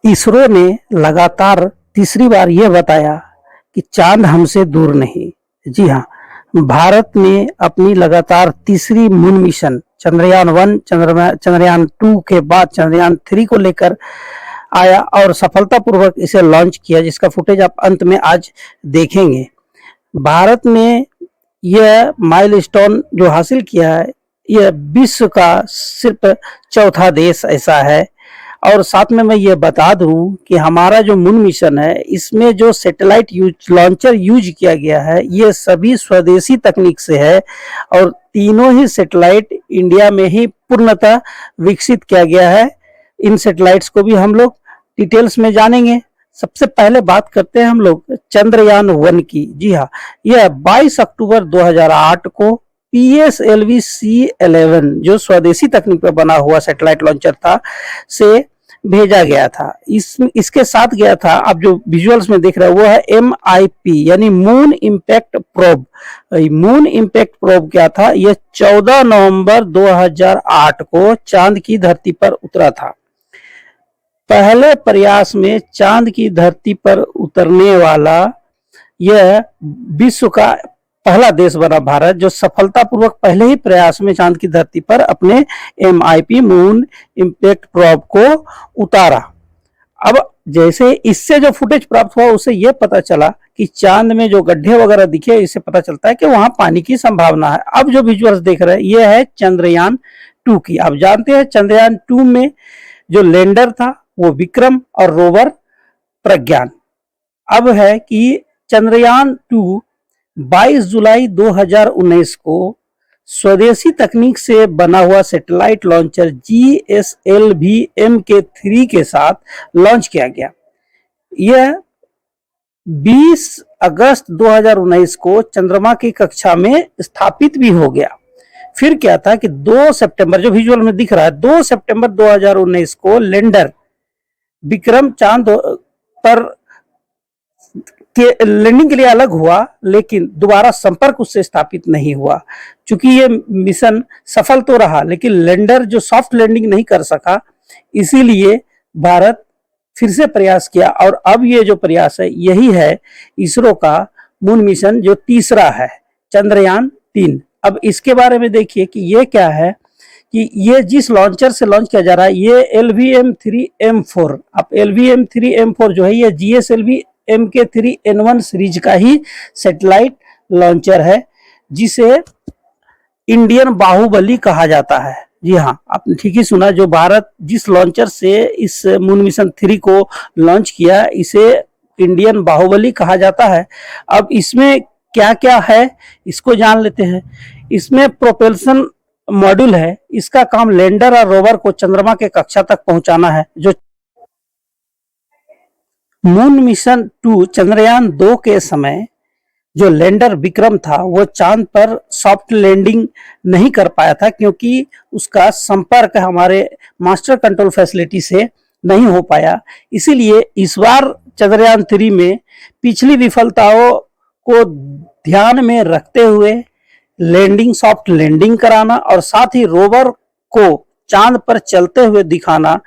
इसरो ने लगातार तीसरी बार यह बताया कि चांद हमसे दूर नहीं। जी हाँ, भारत ने अपनी लगातार तीसरी मून मिशन चंद्रयान 1, चंद्रयान 2 के बाद चंद्रयान 3 को लेकर आया और सफलतापूर्वक इसे लॉन्च किया, जिसका फुटेज आप अंत में आज देखेंगे। भारत ने यह माइलस्टोन जो हासिल किया है, यह विश्व का सिर्फ चौथा देश ऐसा है। और साथ में मैं ये बता दूं कि हमारा जो मून मिशन है, इसमें जो सैटेलाइट लॉन्चर यूज किया गया है, ये सभी स्वदेशी तकनीक से है और तीनों ही सैटेलाइट इंडिया में ही पूर्णतः विकसित किया गया है। इन सैटेलाइट्स को भी हम लोग डिटेल्स में जानेंगे। सबसे पहले बात करते हैं हम लोग चंद्रयान 1 की। जी हाँ, यह 22 अक्टूबर 2008 को PSLV C11 जो स्वदेशी तकनीक पर बना हुआ सैटेलाइट लॉन्चर था से भेजा गया था। इसके साथ गया था, आप जो विजुअल्स में देख रहे हैं वो है MIP यानी moon impact probe. Moon impact probe क्या था? यह 14 नवंबर 2008 को चांद की धरती पर उतरा था। पहले प्रयास में चांद की धरती पर उतरने वाला यह विश्व का पहला देश बना भारत, जो सफलतापूर्वक पहले ही प्रयास में चांद की धरती पर अपने MIP मून इम्पैक्ट प्रोब को उतारा। अब जैसे इससे जो फुटेज प्राप्त हुआ उससे यह पता चला कि चांद में जो गड्ढे वगैरह दिखे, इससे पता चलता है कि वहां पानी की संभावना है। अब जो विजुअल्स देख रहे हैं यह है चंद्रयान 2 की। आप जानते हैं चंद्रयान 2 में जो लैंडर था वो विक्रम और रोवर प्रज्ञान। अब है कि चंद्रयान 2 22 जुलाई 2019 को स्वदेशी तकनीक से बना हुआ सैटेलाइट लॉन्चर GSLV Mk3 के साथ लॉन्च किया गया। यह 20 अगस्त 2019 को चंद्रमा की कक्षा में स्थापित भी हो गया। फिर क्या था कि 2 सितंबर, जो विजुअल में दिख रहा है, 2 सितंबर 2019 को लैंडर विक्रम चांद पर के लैंडिंग के लिए अलग हुआ, लेकिन दोबारा संपर्क उससे स्थापित नहीं हुआ। चूंकि ये मिशन सफल तो रहा लेकिन लैंडर जो सॉफ्ट लैंडिंग नहीं कर सका, इसीलिए भारत फिर से प्रयास किया और अब ये जो प्रयास है यही है इसरो का मून मिशन जो तीसरा है, चंद्रयान 3। अब इसके बारे में देखिए कि ये क्या है कि ये जिस लॉन्चर से लॉन्च किया जा रहा है ये LVM-3M4। अब LVM-3M4 जो है ये GSLV Mk3N1 सीरीज का ही सैटेलाइट लॉन्चर है, जिसे इंडियन बाहुबली कहा जाता है। जी हाँ, आपने ठीक ही सुना, जो भारत जिस लॉन्चर से इस मून मिशन 3 को लॉन्च किया इसे इंडियन बाहुबली कहा जाता है। अब इसमें क्या क्या है इसको जान लेते हैं। इसमें प्रोपेल्शन मॉड्यूल है, इसका काम लैंडर और रोवर को चंद्रमा के कक्षा तक पहुंचाना है। जो मून मिशन 2 चंद्रयान 2 के समय जो लैंडर विक्रम था वो चांद पर सॉफ्ट लैंडिंग नहीं कर पाया था, क्योंकि उसका संपर्क हमारे मास्टर कंट्रोल फैसिलिटी से नहीं हो पाया। इसीलिए इस बार चंद्रयान 3 में पिछली विफलताओं को ध्यान में रखते हुए लैंडिंग, सॉफ्ट लैंडिंग कराना और साथ ही रोवर को चांद पर चलते हुए दिखाना,